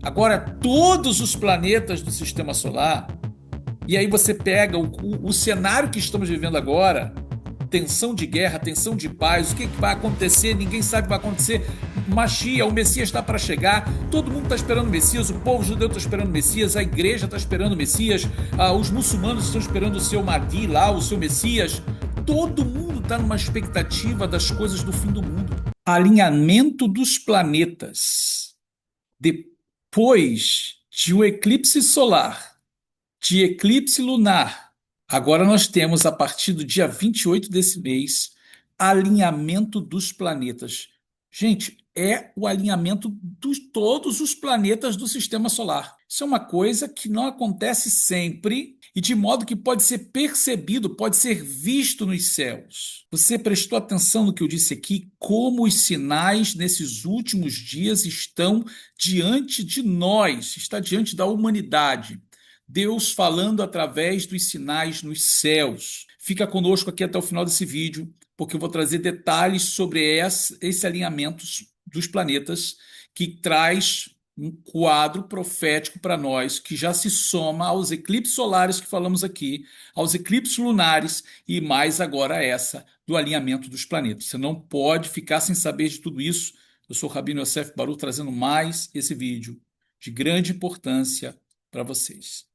Agora, todos os planetas do sistema solar, e aí você pega o cenário que estamos vivendo agora, tensão de guerra, tensão de paz, o que vai acontecer, ninguém sabe o que vai acontecer. Machia, o Messias está para chegar, todo mundo está esperando o Messias, o povo judeu está esperando o Messias, a igreja está esperando o Messias, os muçulmanos estão esperando o seu Mahdi lá, o seu Messias. Todo mundo está numa expectativa das coisas do fim do mundo. Alinhamento dos planetas. Depois de um eclipse solar, de eclipse lunar, agora nós temos, a partir do dia 28 desse mês, alinhamento dos planetas. Gente, é o alinhamento de todos os planetas do sistema solar. Isso é uma coisa que não acontece sempre e de modo que pode ser percebido, pode ser visto nos céus. Você prestou atenção no que eu disse aqui? Como os sinais nesses últimos dias estão diante de nós, está diante da humanidade. Deus falando através dos sinais nos céus. Fica conosco aqui até o final desse vídeo, porque eu vou trazer detalhes sobre esse alinhamento dos planetas que traz um quadro profético para nós, que já se soma aos eclipses solares que falamos aqui, aos eclipses lunares e mais agora essa do alinhamento dos planetas. Você não pode ficar sem saber de tudo isso. Eu sou o Rabino Yosef Baruch, trazendo mais esse vídeo de grande importância para vocês.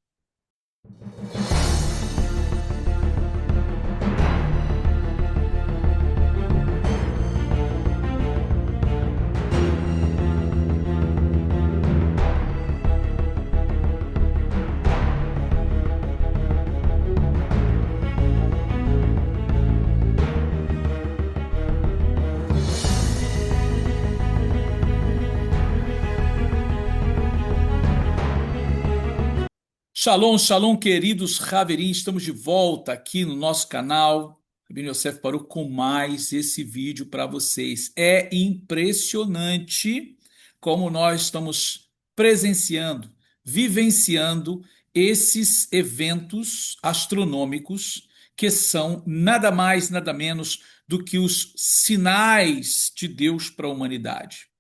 Shalom, shalom, queridos Haverim, estamos de volta aqui no nosso canal, Rabino Yosef Baruch, com mais esse vídeo para vocês. É impressionante como nós estamos presenciando, vivenciando esses eventos astronômicos que são nada mais, nada menos do que os sinais de Deus para a humanidade.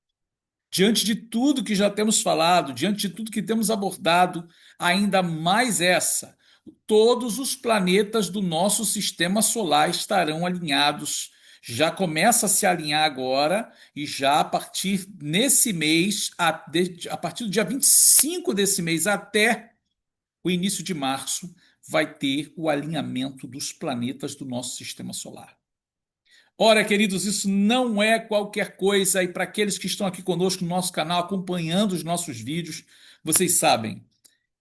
Diante de tudo que já temos falado, diante de tudo que temos abordado, ainda mais essa: todos os planetas do nosso sistema solar estarão alinhados. Já começa a se alinhar agora, e já a partir nesse mês, a partir do dia 25 desse mês até o início de março, vai ter o alinhamento dos planetas do nosso sistema solar. Ora, queridos, isso não é qualquer coisa, e para aqueles que estão aqui conosco no nosso canal, acompanhando os nossos vídeos, vocês sabem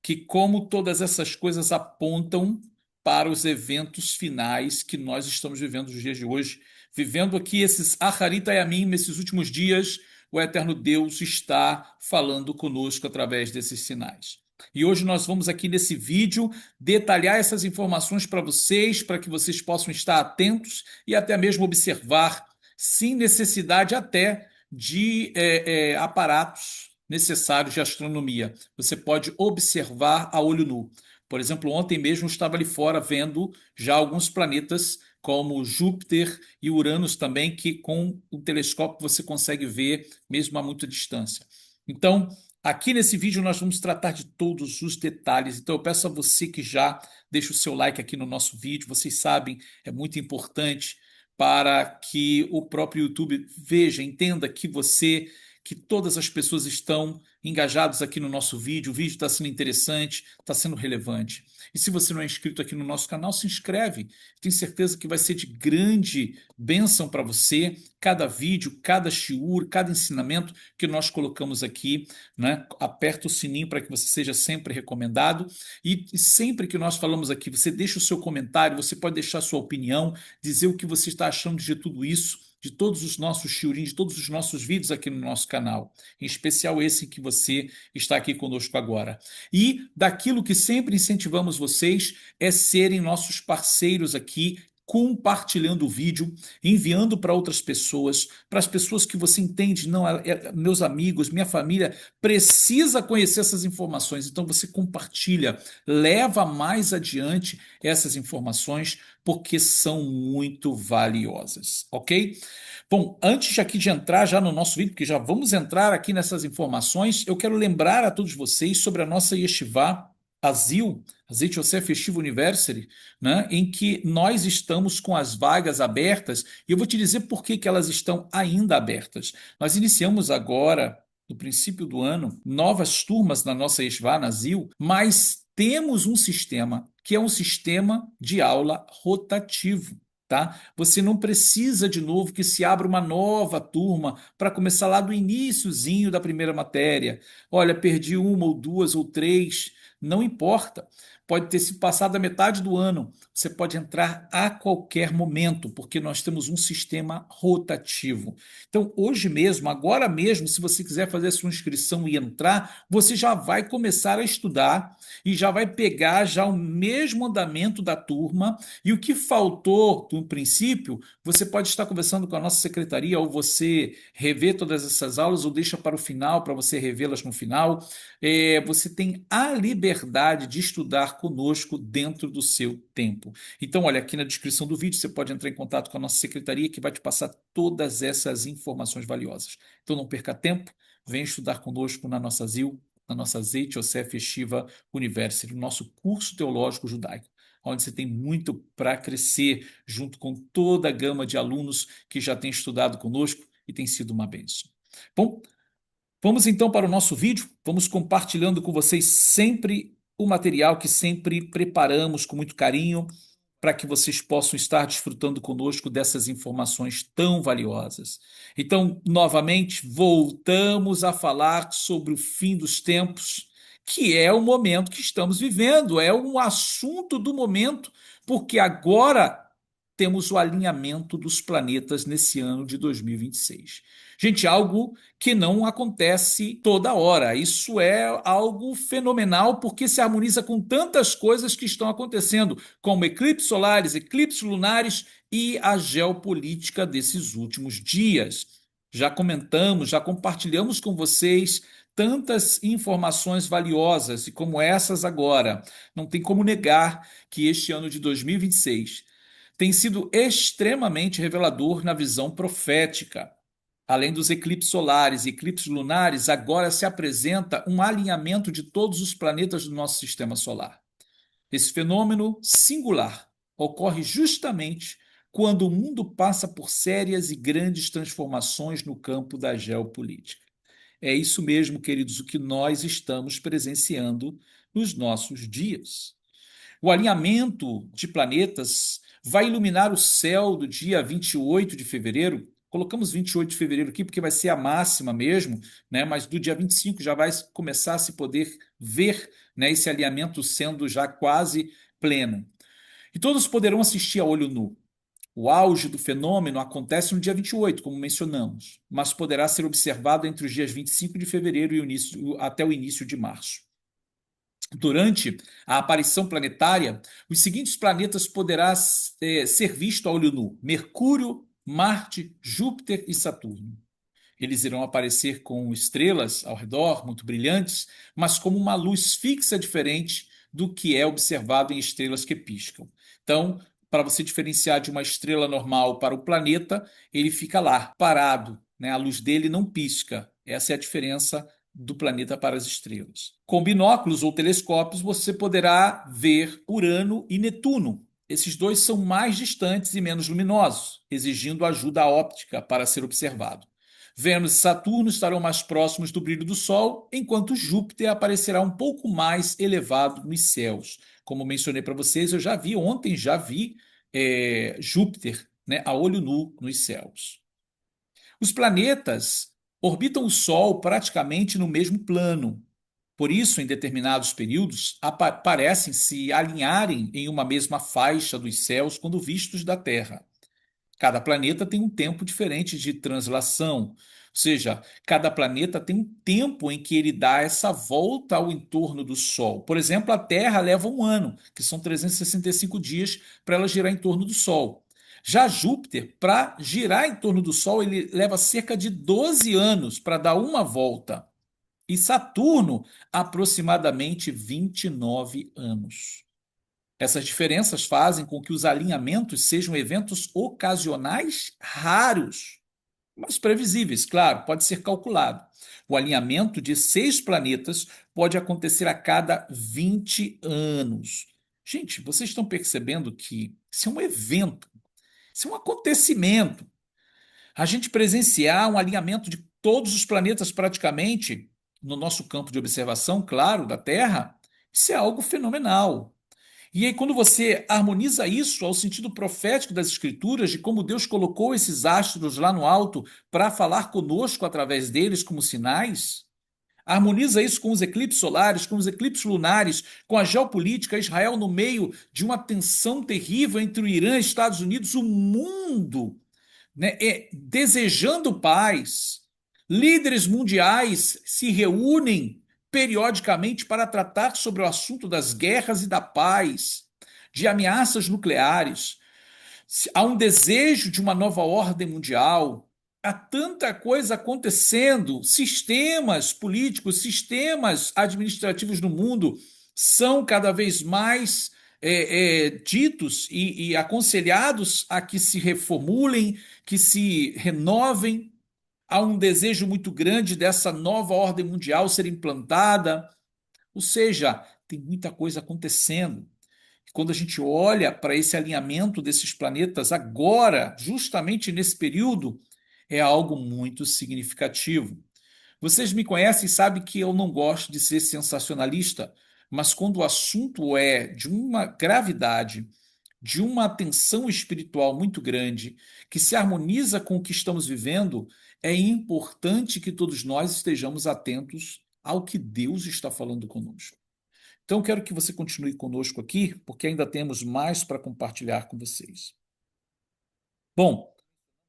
que, como todas essas coisas apontam para os eventos finais que nós estamos vivendo nos dias de hoje, vivendo aqui esses Aharit Hayamim, nesses últimos dias, o Eterno Deus está falando conosco através desses sinais. E hoje nós vamos aqui nesse vídeo detalhar essas informações para vocês, para que vocês possam estar atentos e até mesmo observar, sem necessidade até de aparatos necessários de astronomia. Você pode observar a olho nu. Por exemplo, ontem mesmo eu estava ali fora vendo já alguns planetas, como Júpiter e Uranus também, que com o telescópio você consegue ver mesmo a muita distância. Então, aqui nesse vídeo nós vamos tratar de todos os detalhes. Então eu peço a você que já deixe o seu like aqui no nosso vídeo. Vocês sabem, é muito importante para que o próprio YouTube veja, entenda que todas as pessoas estão engajadas aqui no nosso vídeo. O vídeo está sendo interessante, está sendo relevante. E se você não é inscrito aqui no nosso canal, se inscreve. Tenho certeza que vai ser de grande bênção para você cada vídeo, cada shiur, cada ensinamento que nós colocamos aqui, né? Aperta o sininho para que você seja sempre recomendado. E sempre que nós falamos aqui, você deixa o seu comentário, você pode deixar a sua opinião, dizer o que você está achando de tudo isso, de todos os nossos shiurim, de todos os nossos vídeos aqui no nosso canal, em especial esse que você está aqui conosco agora. E daquilo que sempre incentivamos vocês é serem nossos parceiros aqui compartilhando o vídeo, enviando para outras pessoas, para as pessoas que você entende, não, meus amigos, minha família precisa conhecer essas informações. Então você compartilha, leva mais adiante essas informações, porque são muito valiosas, ok? Bom, antes aqui de entrar já no nosso vídeo, porque já vamos entrar aqui nessas informações, eu quero lembrar a todos vocês sobre a nossa Yeshiva Azil, Azit Yosef Yeshiva University, né, em que nós estamos com as vagas abertas, e eu vou te dizer por que que elas estão ainda abertas. Nós iniciamos agora, no princípio do ano, novas turmas na nossa Yeshiva Azil, mas temos um sistema que é um sistema de aula rotativo. Tá? Você não precisa de novo que se abra uma nova turma para começar lá do iniciozinho da primeira matéria. Olha, perdi uma ou duas ou três, não importa. Pode ter se passado a metade do ano. Você pode entrar a qualquer momento, porque nós temos um sistema rotativo. Então, hoje mesmo, agora mesmo, se você quiser fazer a sua inscrição e entrar, você já vai começar a estudar e já vai pegar já o mesmo andamento da turma e o que faltou no princípio, você pode estar conversando com a nossa secretaria ou você rever todas essas aulas ou deixa para o final para você revê-las no final. Você tem a liberdade de estudar conosco dentro do seu tempo. Então, olha, aqui na descrição do vídeo você pode entrar em contato com a nossa secretaria que vai te passar todas essas informações valiosas. Então, não perca tempo, vem estudar conosco na nossa ZIL, na nossa Zeit Yosef Yeshiva University, o nosso curso teológico judaico, onde você tem muito para crescer, junto com toda a gama de alunos que já têm estudado conosco e tem sido uma bênção. Bom, vamos então para o nosso vídeo. Vamos compartilhando com vocês sempre o material que sempre preparamos com muito carinho para que vocês possam estar desfrutando conosco dessas informações tão valiosas. Então, novamente, voltamos a falar sobre o fim dos tempos, que é o momento que estamos vivendo, é um assunto do momento, porque agora temos o alinhamento dos planetas nesse ano de 2026. Gente, algo que não acontece toda hora. Isso é algo fenomenal porque se harmoniza com tantas coisas que estão acontecendo, como eclipses solares, eclipses lunares e a geopolítica desses últimos dias. Já comentamos, já compartilhamos com vocês tantas informações valiosas e como essas agora. Não tem como negar que este ano de 2026 tem sido extremamente revelador na visão profética. Além dos eclipses solares e eclipses lunares, agora se apresenta um alinhamento de todos os planetas do nosso sistema solar. Esse fenômeno singular ocorre justamente quando o mundo passa por sérias e grandes transformações no campo da geopolítica. É isso mesmo, queridos, o que nós estamos presenciando nos nossos dias. O alinhamento de planetas vai iluminar o céu do dia 28 de fevereiro. Colocamos 28 de fevereiro aqui porque vai ser a máxima mesmo, né? Mas do dia 25 já vai começar a se poder ver, né, esse alinhamento sendo já quase pleno. E todos poderão assistir a olho nu. O auge do fenômeno acontece no dia 28, como mencionamos, mas poderá ser observado entre os dias 25 de fevereiro até o início de março. Durante a aparição planetária, os seguintes planetas poderá ser visto a olho nu: Mercúrio, Marte, Júpiter e Saturno. Eles irão aparecer com estrelas ao redor, muito brilhantes, mas como uma luz fixa diferente do que é observado em estrelas que piscam. Então, para você diferenciar de uma estrela normal para o planeta, ele fica lá, parado, né? A luz dele não pisca. Essa é a diferença do planeta para as estrelas. Com binóculos ou telescópios, você poderá ver Urano e Netuno. Esses dois são mais distantes e menos luminosos, exigindo ajuda óptica para ser observado. Vênus e Saturno estarão mais próximos do brilho do Sol, enquanto Júpiter aparecerá um pouco mais elevado nos céus. Como mencionei para vocês, eu já vi ontem, Júpiter, né, a olho nu nos céus. Os planetas orbitam o Sol praticamente no mesmo plano. Por isso, em determinados períodos, parecem se alinharem em uma mesma faixa dos céus quando vistos da Terra. Cada planeta tem um tempo diferente de translação. Ou seja, cada planeta tem um tempo em que ele dá essa volta ao entorno do Sol. Por exemplo, a Terra leva um ano, que são 365 dias para ela girar em torno do Sol. Já Júpiter, para girar em torno do Sol, ele leva cerca de 12 anos para dar uma volta. E Saturno, aproximadamente 29 anos. Essas diferenças fazem com que os alinhamentos sejam eventos ocasionais raros, mas previsíveis, claro, pode ser calculado. O alinhamento de 6 planetas pode acontecer a cada 20 anos. Gente, vocês estão percebendo que isso é um evento, isso é um acontecimento. A gente presenciar um alinhamento de todos os planetas praticamente no nosso campo de observação, claro, da Terra, isso é algo fenomenal. E aí, quando você harmoniza isso ao sentido profético das Escrituras, de como Deus colocou esses astros lá no alto para falar conosco através deles como sinais, harmoniza isso com os eclipses solares, com os eclipses lunares, com a geopolítica, Israel no meio de uma tensão terrível entre o Irã e os Estados Unidos, o mundo, né, desejando paz. Líderes mundiais se reúnem periodicamente para tratar sobre o assunto das guerras e da paz, de ameaças nucleares. Há um desejo de uma nova ordem mundial. Há tanta coisa acontecendo. Sistemas políticos, sistemas administrativos no mundo são cada vez mais ditos e aconselhados a que se reformulem, que se renovem. Há um desejo muito grande dessa nova ordem mundial ser implantada. Ou seja, tem muita coisa acontecendo. Quando a gente olha para esse alinhamento desses planetas agora, justamente nesse período, é algo muito significativo. Vocês me conhecem e sabem que eu não gosto de ser sensacionalista, mas quando o assunto é de uma gravidade, de uma tensão espiritual muito grande, que se harmoniza com o que estamos vivendo, é importante que todos nós estejamos atentos ao que Deus está falando conosco. Então, quero que você continue conosco aqui, porque ainda temos mais para compartilhar com vocês. Bom,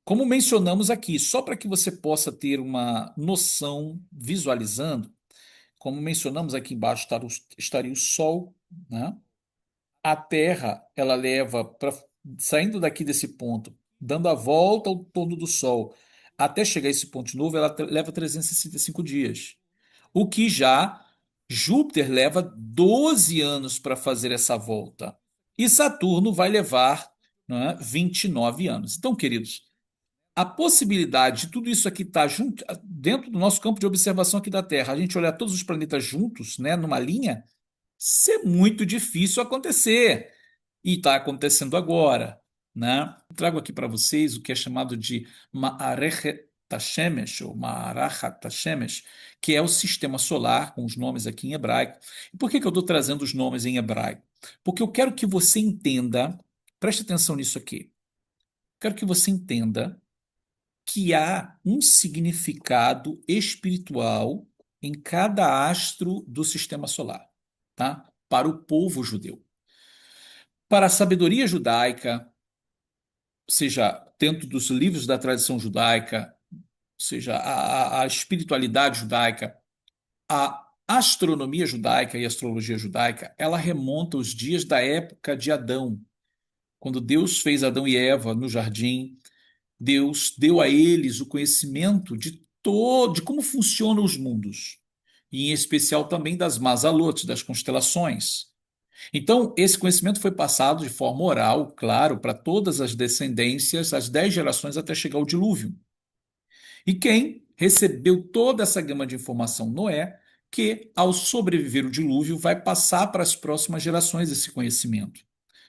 como mencionamos aqui, só para que você possa ter uma noção visualizando, como mencionamos aqui embaixo estaria o Sol, né? A Terra, ela leva para saindo daqui desse ponto, dando a volta ao torno do Sol, até chegar a esse ponto de novo, ela leva 365 dias. O que já Júpiter leva 12 anos para fazer essa volta. E Saturno vai levar, né, 29 anos. Então, queridos, a possibilidade de tudo isso aqui estar junto, dentro do nosso campo de observação aqui da Terra, a gente olhar todos os planetas juntos, né, numa linha, isso é muito difícil acontecer. E está acontecendo agora, né? Trago aqui para vocês o que é chamado de Ma'arechet Hashemesh, ou Ma'arachat Hashemesh, que é o sistema solar, com os nomes aqui em hebraico. E por que que eu estou trazendo os nomes em hebraico? Porque eu quero que você entenda, preste atenção nisso aqui, quero que você entenda que há um significado espiritual em cada astro do sistema solar, tá? Para o povo judeu. Para a sabedoria judaica, seja dentro dos livros da tradição judaica, seja a espiritualidade judaica, a astronomia judaica e a astrologia judaica, ela remonta aos dias da época de Adão. Quando Deus fez Adão e Eva no jardim, Deus deu a eles o conhecimento de como funcionam os mundos, e em especial também das Mazalot, das constelações. Então, esse conhecimento foi passado de forma oral, claro, para todas as descendências, as 10 gerações até chegar ao dilúvio. E quem recebeu toda essa gama de informação? Noé, que, ao sobreviver o dilúvio, vai passar para as próximas gerações esse conhecimento.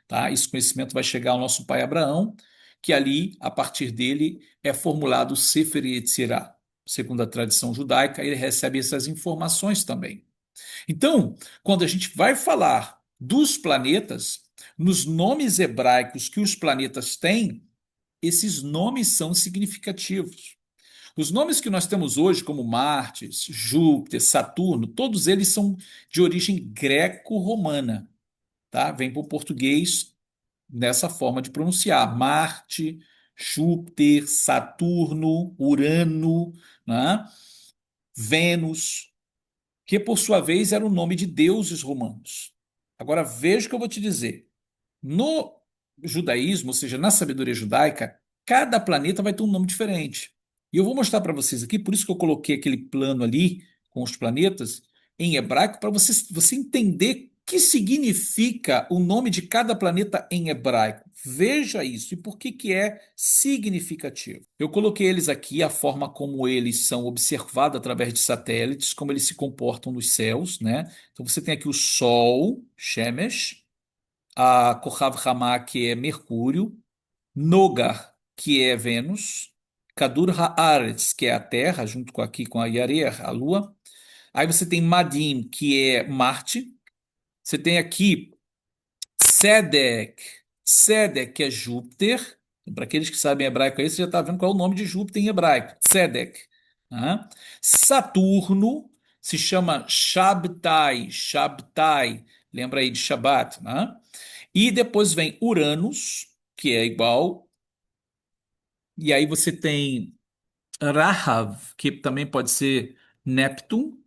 Tá? Esse conhecimento vai chegar ao nosso pai Abraão, que ali, a partir dele, é formulado o Sefer Yetzirah. Segundo a tradição judaica, ele recebe essas informações também. Então, quando a gente vai falar dos planetas, nos nomes hebraicos que os planetas têm, esses nomes são significativos. Os nomes que nós temos hoje, como Marte, Júpiter, Saturno, todos eles são de origem greco-romana, tá? Vem para o português nessa forma de pronunciar: Marte, Júpiter, Saturno, Urano, né? Vênus, que por sua vez era o nome de deuses romanos. Agora veja o que eu vou te dizer. No judaísmo, ou seja, na sabedoria judaica, cada planeta vai ter um nome diferente. E eu vou mostrar para vocês aqui, por isso que eu coloquei aquele plano ali com os planetas em hebraico, para você entender o que significa o nome de cada planeta em hebraico. Veja isso e por que que é significativo. Eu coloquei eles aqui, a forma como eles são observados através de satélites, como eles se comportam nos céus, né? Então você tem aqui o Sol, Shemesh, a Kohav Ramá, que é Mercúrio, Nogar, que é Vênus, Kadur Haaretz, que é a Terra, junto com aqui com a Yarer, a Lua. Aí você tem Madim, que é Marte. Você tem aqui Sedek, Sedek, que é Júpiter. Para aqueles que sabem hebraico aí, você já está vendo qual é o nome de Júpiter em hebraico. Sedek. Né? Saturno se chama Shabtai, Shabtai. Lembra aí de Shabat, né? E depois vem Uranus, que é igual. E aí você tem Rahav, que também pode ser Neptune.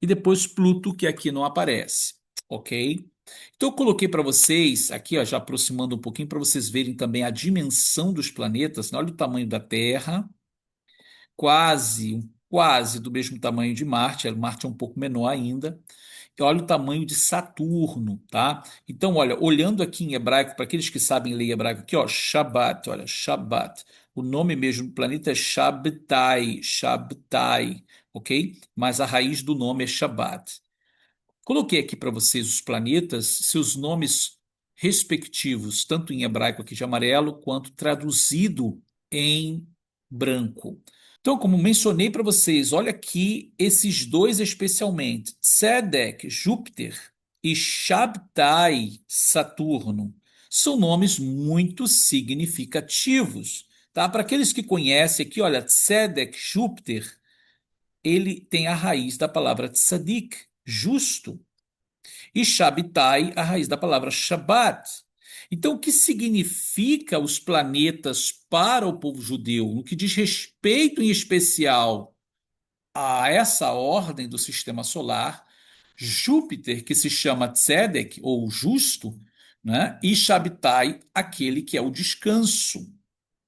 E depois Pluto, que aqui não aparece. Ok? Então eu coloquei para vocês, aqui ó, já aproximando um pouquinho, para vocês verem também a dimensão dos planetas. Olha o tamanho da Terra, quase do mesmo tamanho de Marte. Marte é um pouco menor ainda. E olha o tamanho de Saturno, tá? Então, olha, olhando aqui em hebraico, para aqueles que sabem ler hebraico, aqui, ó, Shabbat, olha, Shabbat. O nome mesmo do planeta é Shabtai, Shabtai, ok? Mas a raiz do nome é Shabbat. Coloquei aqui para vocês os planetas, seus nomes respectivos, tanto em hebraico aqui de amarelo, quanto traduzido em branco. Então, como mencionei para vocês, olha aqui esses dois especialmente, Sedek, Júpiter, e Shabtai, Saturno, são nomes muito significativos, tá? Para aqueles que conhecem aqui, olha, Sedek, Júpiter, ele tem a raiz da palavra tzadik, justo, e Shabtai, a raiz da palavra Shabbat. Então, o que significa os planetas para o povo judeu, no que diz respeito em especial a essa ordem do sistema solar? Júpiter, que se chama Tzedek, ou justo, né? E Shabtai, aquele que é o descanso.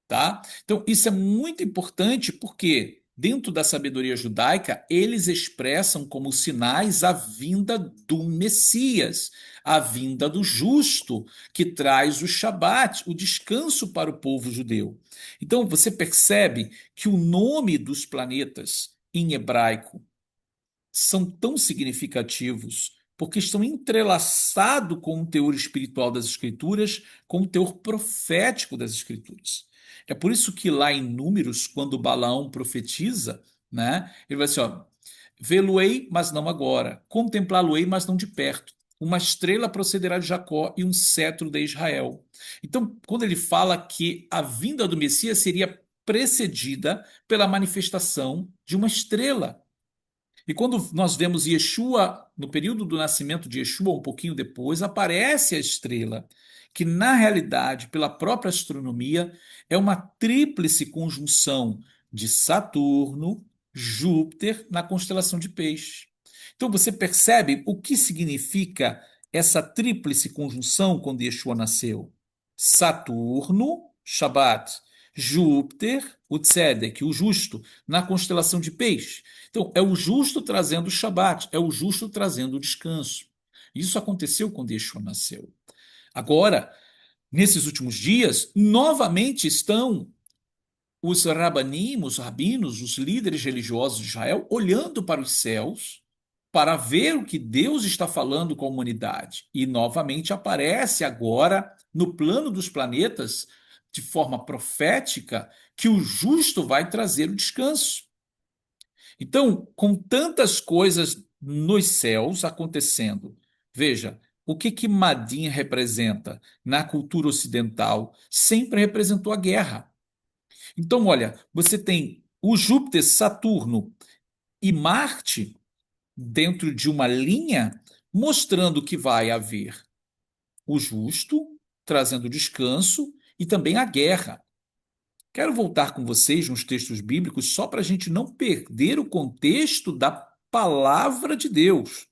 Tá? Então, isso é muito importante porque, dentro da sabedoria judaica, eles expressam como sinais a vinda do Messias, a vinda do justo, que traz o Shabat, o descanso para o povo judeu. Então, você percebe que o nome dos planetas em hebraico são tão significativos porque estão entrelaçados com o teor espiritual das Escrituras, com o teor profético das Escrituras. É por isso que lá em Números, quando Balaão profetiza, né, ele vai assim, ó, vê-lo-ei, mas não agora, contemplá-lo-ei, mas não de perto. Uma estrela procederá de Jacó e um cetro de Israel. Então, quando ele fala que a vinda do Messias seria precedida pela manifestação de uma estrela. E quando nós vemos Yeshua, no período do nascimento de Yeshua, um pouquinho depois, aparece a estrela, que na realidade, pela própria astronomia, é uma tríplice conjunção de Saturno, Júpiter na constelação de Peixe. Então você percebe o que significa essa tríplice conjunção quando Yeshua nasceu? Saturno, Shabat, Júpiter, o Tzedek, o justo, na constelação de Peixe. Então, é o justo trazendo o Shabat, é o justo trazendo o descanso. Isso aconteceu quando Yeshua nasceu. Agora, nesses últimos dias, novamente estão os rabanim, os rabinos, os líderes religiosos de Israel, olhando para os céus para ver o que Deus está falando com a humanidade. E novamente aparece agora, no plano dos planetas, de forma profética, que o justo vai trazer o descanso. Então, com tantas coisas nos céus acontecendo, veja, o que que Madin representa na cultura ocidental? Sempre representou a guerra. Então, olha, você tem o Júpiter, Saturno e Marte dentro de uma linha mostrando que vai haver o justo, trazendo descanso, e também a guerra. Quero voltar com vocês nos textos bíblicos só para a gente não perder o contexto da palavra de Deus.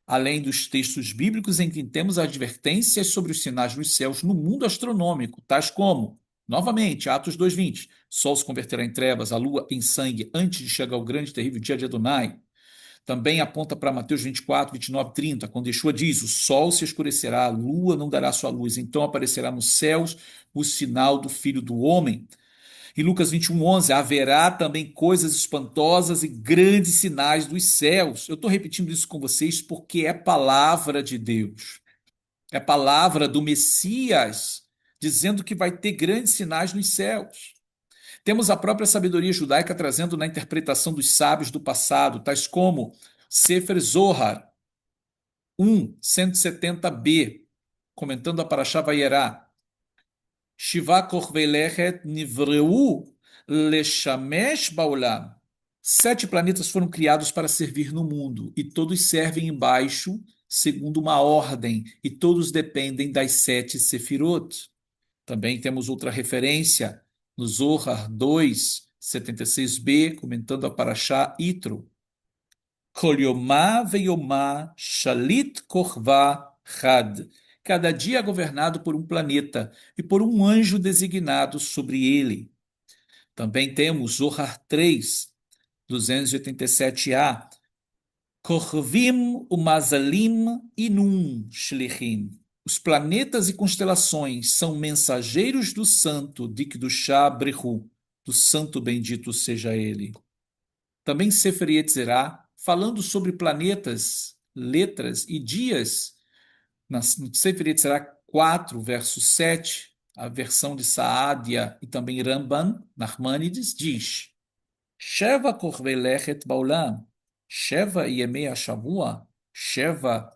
Além dos textos bíblicos em que temos advertências sobre os sinais nos céus no mundo astronômico, tais como, novamente, Atos 2:20, sol se converterá em trevas, a lua em sangue, antes de chegar o grande e terrível dia de Adonai. Também aponta para Mateus 24, 29, 30, quando Yeshua diz: o sol se escurecerá, a lua não dará sua luz, então aparecerá nos céus o sinal do Filho do Homem. Em Lucas 21, 11, haverá também coisas espantosas e grandes sinais dos céus. Eu estou repetindo isso com vocês porque é palavra de Deus. É palavra do Messias dizendo que vai ter grandes sinais nos céus. Temos a própria sabedoria judaica trazendo na interpretação dos sábios do passado, tais como Sefer Zohar 1, 170b, comentando a Parashá Vayera. Shiva korvei lechet nivreu leshamesh baolam. 7 planetas foram criados para servir no mundo, e todos servem embaixo, segundo uma ordem, e todos dependem das 7 sefirot. Também temos outra referência no Zohar 2, 76b, comentando a Parashá Itro. Kol yomá veyomá shalit korvá had. Cada dia é governado por um planeta e por um anjo designado sobre ele. Também temos Zohar 3, 287a. Korvim umazalim inum shlichim. Os planetas e constelações são mensageiros do santo de Kedushá Brihu, do santo bendito seja ele. Também Sefer Yetzirah, falando sobre planetas, letras e dias, no Sefer Yetzirah 4, verso 7, a versão de Saadia e também Ramban, Nachmanides, diz: Sheva korvei lechet baolam, Sheva yemei hashavua, Sheva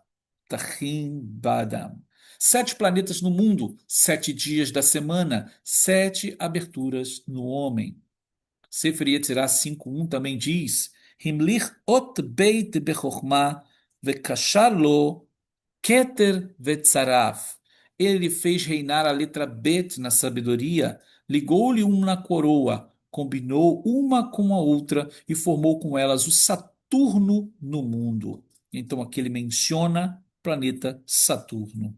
tachim badam. 7 planetas no mundo, 7 dias da semana, 7 aberturas no homem. Sefer Yetzirah 5:1 também diz: Himlich ot beit bechokmah vekashar lo keter vetzaraf. Ele fez reinar a letra Bet na sabedoria, ligou-lhe uma na coroa, combinou uma com a outra e formou com elas o Saturno no mundo. Então aqui ele menciona o planeta Saturno.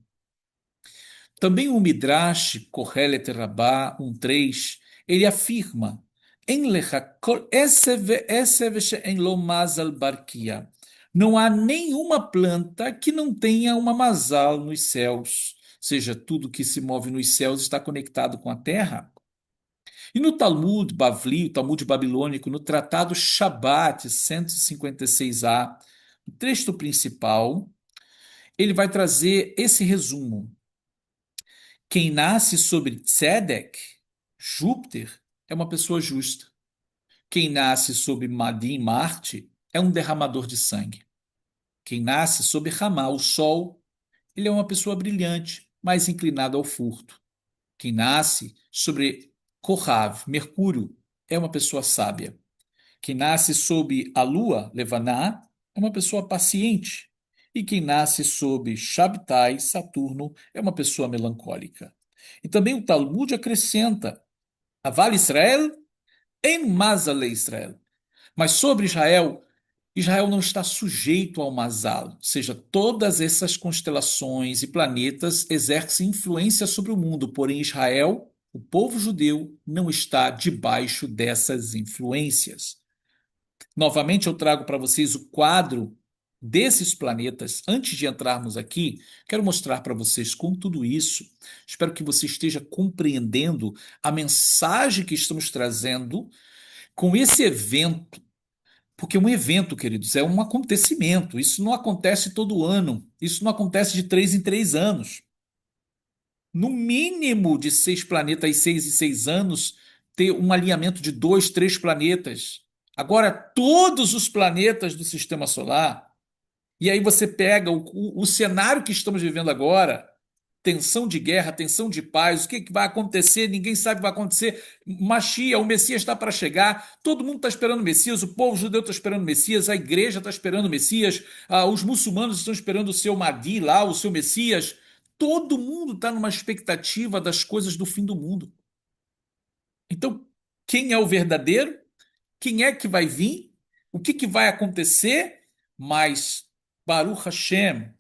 Também o Midrash Kohelet Rabbah 1:3, ele afirma: não há nenhuma planta que não tenha uma mazal nos céus. Ou seja, tudo que se move nos céus está conectado com a terra. E no Talmud Bavli, o Talmud babilônico, no Tratado Shabat 156a, o texto principal, ele vai trazer esse resumo. Quem nasce sobre Tzedek, Júpiter, é uma pessoa justa. Quem nasce sob Madim, Marte, é um derramador de sangue. Quem nasce sob Ramá, o Sol, ele é uma pessoa brilhante, mais inclinado ao furto. Quem nasce sobre Kohav, Mercúrio, é uma pessoa sábia. Quem nasce sob a Lua, Levaná, é uma pessoa paciente. E quem nasce sob Shabtai, Saturno, é uma pessoa melancólica. E também o Talmud acrescenta: Aval Israel em Mazal Israel. Mas sobre Israel, Israel não está sujeito ao Mazal, ou seja, todas essas constelações e planetas exercem influência sobre o mundo, porém Israel, o povo judeu, não está debaixo dessas influências. Novamente eu trago para vocês o quadro desses planetas. Antes de entrarmos aqui, quero mostrar para vocês com tudo isso. Espero que você esteja compreendendo a mensagem que estamos trazendo com esse evento. Porque um evento, queridos, é um acontecimento. Isso não acontece todo ano. Isso não acontece de 3 em 3 anos. No mínimo de 6 planetas, 6 em 6 anos, ter um alinhamento de 2, 3 planetas. Agora, todos os planetas do sistema solar, e aí você pega o cenário que estamos vivendo agora, tensão de guerra, tensão de paz, o que vai acontecer, ninguém sabe o que vai acontecer. Machia, o Messias está para chegar, todo mundo está esperando o Messias, o povo judeu está esperando o Messias, a igreja está esperando o Messias, os muçulmanos estão esperando o seu Mahdi lá, o seu Messias. Todo mundo está numa expectativa das coisas do fim do mundo. Então, quem é o verdadeiro? Quem é que vai vir? O que que vai acontecer? Mas, Baruch Hashem,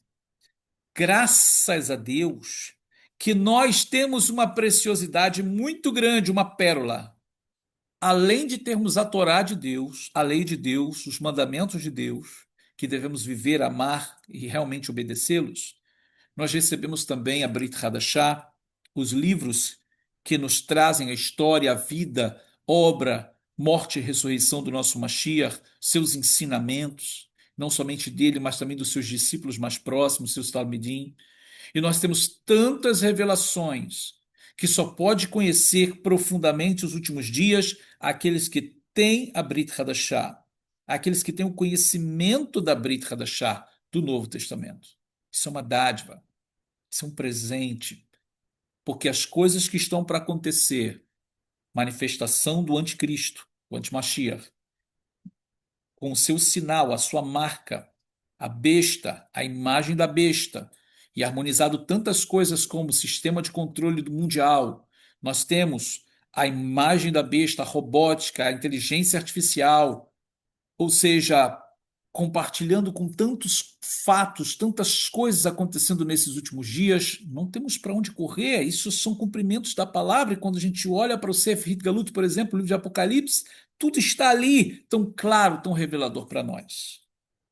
graças a Deus, que nós temos uma preciosidade muito grande, uma pérola. Além de termos a Torá de Deus, a lei de Deus, os mandamentos de Deus, que devemos viver, amar e realmente obedecê-los, nós recebemos também a Brit Hadashah, os livros que nos trazem a história, a vida, obra, morte e ressurreição do nosso Mashiach, seus ensinamentos, não somente dele, mas também dos seus discípulos mais próximos, seus Talmidim. E nós temos tantas revelações que só pode conhecer profundamente os últimos dias aqueles que têm a Brit Hadashah, aqueles que têm o conhecimento da Brit Hadashah, do Novo Testamento. Isso é uma dádiva, isso é um presente, porque as coisas que estão para acontecer, manifestação do anticristo, o antimashiach, com o seu sinal, a sua marca, a besta, a imagem da besta, e harmonizado tantas coisas como o sistema de controle do mundial. Nós temos a imagem da besta, a robótica, a inteligência artificial, ou seja, compartilhando com tantos fatos, tantas coisas acontecendo nesses últimos dias, não temos para onde correr. Isso são cumprimentos da palavra. E quando a gente olha para o Sefer Galut, por exemplo, o livro de Apocalipse, tudo está ali, tão claro, tão revelador para nós.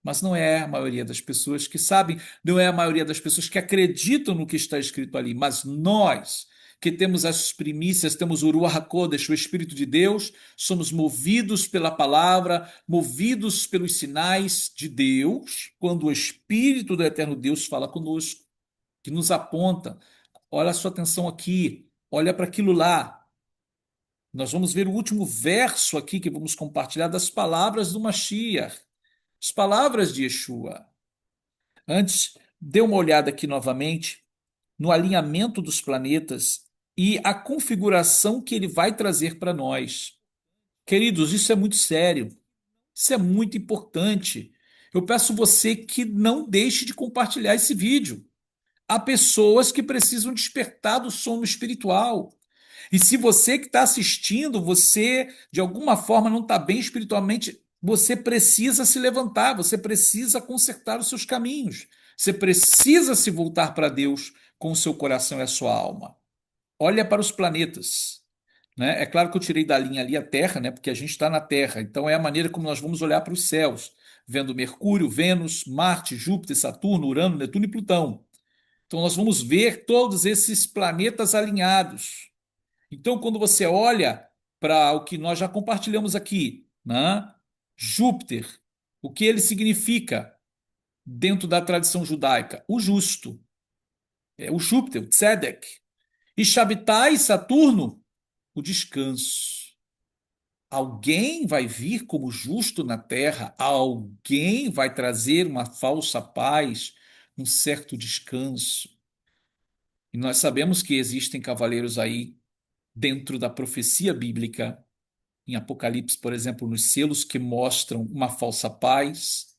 Mas não é a maioria das pessoas que sabem, não é a maioria das pessoas que acreditam no que está escrito ali, mas nós que temos as primícias, temos o Ruach HaKodesh, o Espírito de Deus, somos movidos pela palavra, movidos pelos sinais de Deus, quando o Espírito do Eterno Deus fala conosco, que nos aponta. Olha a sua atenção aqui, olha para aquilo lá. Nós vamos ver o último verso aqui que vamos compartilhar das palavras do Mashiach, as palavras de Yeshua. Antes, dê uma olhada aqui novamente no alinhamento dos planetas e a configuração que ele vai trazer para nós. Queridos, isso é muito sério, isso é muito importante. Eu peço você que não deixe de compartilhar esse vídeo. Há pessoas que precisam despertar do sono espiritual. E se você que está assistindo, você de alguma forma não está bem espiritualmente, você precisa se levantar, você precisa consertar os seus caminhos, você precisa se voltar para Deus com o seu coração e a sua alma. Olha para os planetas. Né? É claro que eu tirei da linha ali a Terra, né? Porque a gente está na Terra, então é a maneira como nós vamos olhar para os céus, vendo Mercúrio, Vênus, Marte, Júpiter, Saturno, Urano, Netuno e Plutão. Então nós vamos ver todos esses planetas alinhados. Então, quando você olha para o que nós já compartilhamos aqui, né? Júpiter, o que ele significa dentro da tradição judaica? O justo. É o Júpiter, o Tzedek. E Shabtai, Saturno, o descanso. Alguém vai vir como justo na terra, alguém vai trazer uma falsa paz, um certo descanso. E nós sabemos que existem cavaleiros aí dentro da profecia bíblica, em Apocalipse, por exemplo, nos selos que mostram uma falsa paz,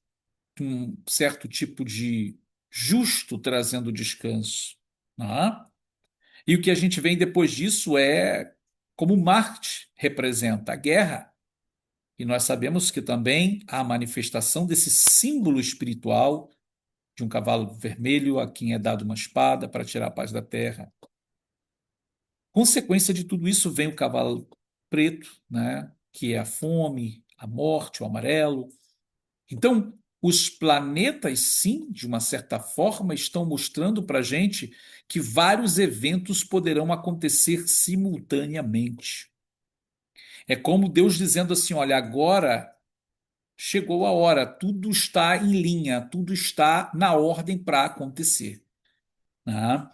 um certo tipo de justo trazendo descanso. Né? E o que a gente vem depois disso é como Marte representa a guerra. E nós sabemos que também há a manifestação desse símbolo espiritual de um cavalo vermelho a quem é dado uma espada para tirar a paz da terra. Consequência de tudo isso vem o cavalo preto, né, que é a fome, a morte, o amarelo. Então, os planetas, sim, de uma certa forma, estão mostrando para a gente que vários eventos poderão acontecer simultaneamente. É como Deus dizendo assim: olha, agora chegou a hora, tudo está em linha, tudo está na ordem para acontecer. Né?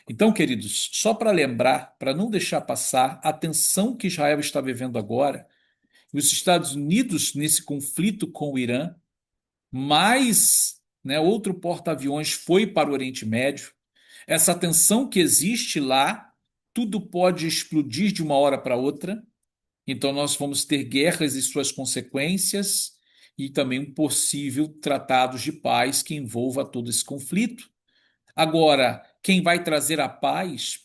Então, queridos, só para lembrar, para não deixar passar a tensão que Israel está vivendo agora, os Estados Unidos nesse conflito com o Irã, mais, né, outro porta-aviões foi para o Oriente Médio, essa tensão que existe lá, tudo pode explodir de uma hora para outra, então nós vamos ter guerras e suas consequências e também um possível tratado de paz que envolva todo esse conflito. Agora, quem vai trazer a paz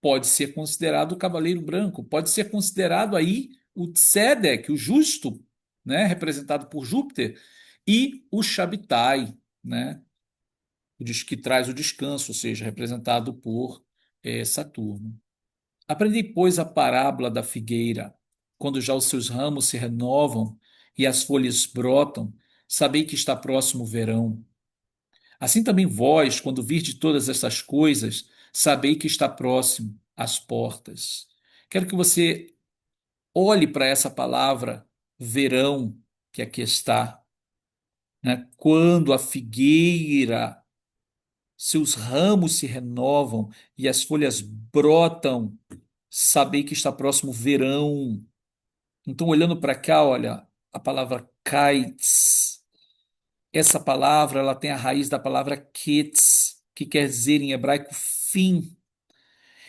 pode ser considerado o cavaleiro branco, pode ser considerado aí o Tzedek, o justo, né, representado por Júpiter, e o Shabitai, né, que traz o descanso, ou seja, representado por Saturno. Aprendi, pois, a parábola da figueira, quando já os seus ramos se renovam e as folhas brotam, sabei que está próximo o verão. Assim também vós, quando virdes todas essas coisas, sabei que está próximo às portas. Quero que você olhe para essa palavra verão que aqui está, né? Quando a figueira, seus ramos se renovam e as folhas brotam, sabei que está próximo o verão. Então, olhando para cá, olha, a palavra kites, essa palavra ela tem a raiz da palavra ketz, que quer dizer em hebraico fim.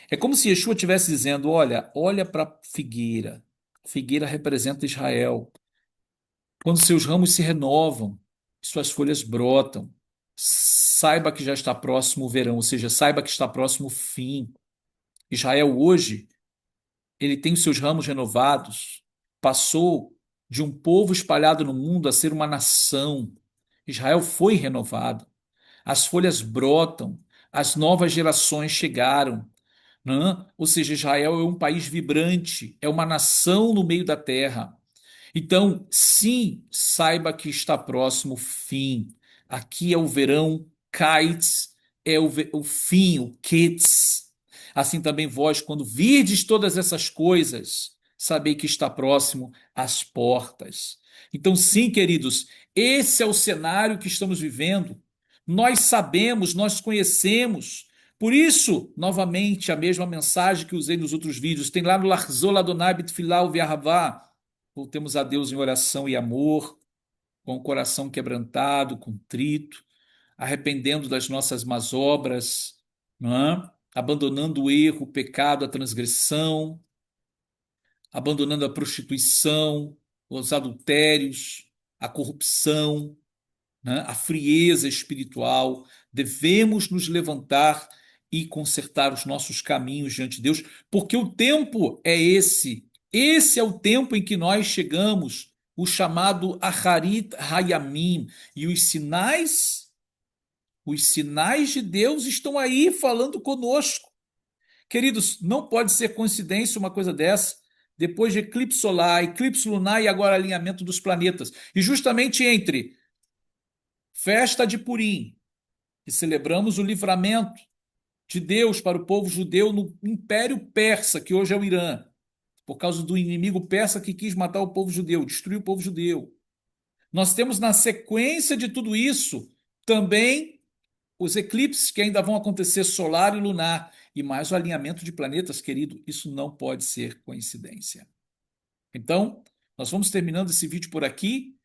É como se Yeshua estivesse dizendo: olha para a figueira. A figueira representa Israel. Quando seus ramos se renovam, suas folhas brotam, saiba que já está próximo o verão, ou seja, saiba que está próximo o fim. Israel hoje, ele tem os seus ramos renovados, passou de um povo espalhado no mundo a ser uma nação. Israel foi renovado, as folhas brotam, as novas gerações chegaram, né? Ou seja, Israel é um país vibrante, é uma nação no meio da terra. Então, sim, saiba que está próximo o fim. Aqui é o verão, kites é o fim, o Ketz. Assim também vós, quando virdes todas essas coisas, sabei que está próximo às portas. Então, sim, queridos, esse é o cenário que estamos vivendo. Nós sabemos, nós conhecemos. Por isso, novamente, a mesma mensagem que usei nos outros vídeos, tem lá no Larzol Adonai Bitfilah U'Ve'ahavah. Voltemos a Deus em oração e amor, com o coração quebrantado, contrito, arrependendo das nossas más obras, não é? Abandonando o erro, o pecado, a transgressão, abandonando a prostituição, os adultérios, a corrupção, né? A frieza espiritual. Devemos nos levantar e consertar os nossos caminhos diante de Deus, porque o tempo é esse. Esse é o tempo em que nós chegamos, o chamado Aharit Hayamim, e os sinais de Deus estão aí falando conosco. Queridos, não pode ser coincidência uma coisa dessa. Depois de eclipse solar, eclipse lunar e agora alinhamento dos planetas. E justamente entre festa de Purim, que celebramos o livramento de Deus para o povo judeu no Império Persa, que hoje é o Irã, por causa do inimigo persa que quis matar o povo judeu, destruir o povo judeu. Nós temos na sequência de tudo isso também os eclipses que ainda vão acontecer solar e lunar, e mais o alinhamento de planetas, querido, isso não pode ser coincidência. Então, nós vamos terminando esse vídeo por aqui,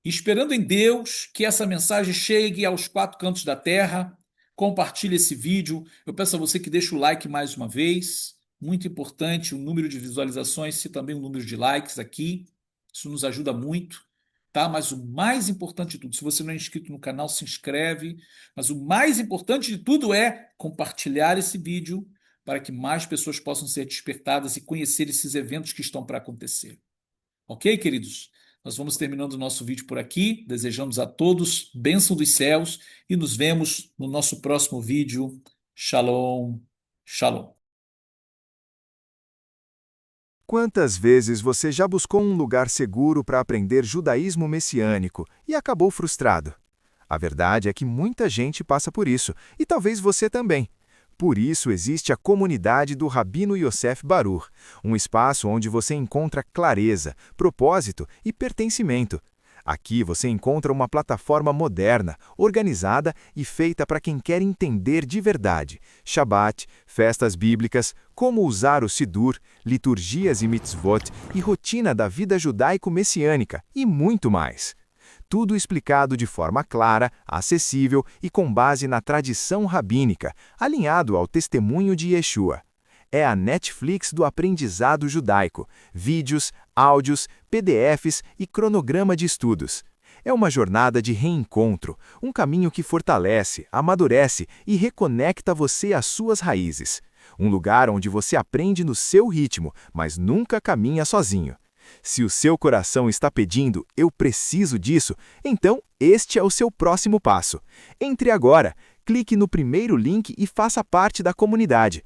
esperando em Deus que essa mensagem chegue aos quatro cantos da terra. Compartilhe esse vídeo. Eu peço a você que deixe o like mais uma vez. Muito importante o número de visualizações e também o número de likes aqui. Isso nos ajuda muito, tá? Mas o mais importante de tudo, se você não é inscrito no canal, se inscreve. Mas o mais importante de tudo é compartilhar esse vídeo para que mais pessoas possam ser despertadas e conhecer esses eventos que estão para acontecer. Ok, queridos? Nós vamos terminando o nosso vídeo por aqui. Desejamos a todos bênção dos céus e nos vemos no nosso próximo vídeo. Shalom, shalom. Quantas vezes você já buscou um lugar seguro para aprender judaísmo messiânico e acabou frustrado? A verdade é que muita gente passa por isso, e talvez você também. Por isso existe a comunidade do Rabino Yosef Barur, um espaço onde você encontra clareza, propósito e pertencimento. Aqui você encontra uma plataforma moderna, organizada e feita para quem quer entender de verdade Shabat, festas bíblicas, como usar o Sidur, liturgias e mitzvot e rotina da vida judaico-messiânica e muito mais. Tudo explicado de forma clara, acessível e com base na tradição rabínica, alinhado ao testemunho de Yeshua. É a Netflix do aprendizado judaico, vídeos, áudios, PDFs e cronograma de estudos. É uma jornada de reencontro, um caminho que fortalece, amadurece e reconecta você às suas raízes. Um lugar onde você aprende no seu ritmo, mas nunca caminha sozinho. Se o seu coração está pedindo, eu preciso disso, então este é o seu próximo passo. Entre agora, clique no primeiro link e faça parte da comunidade.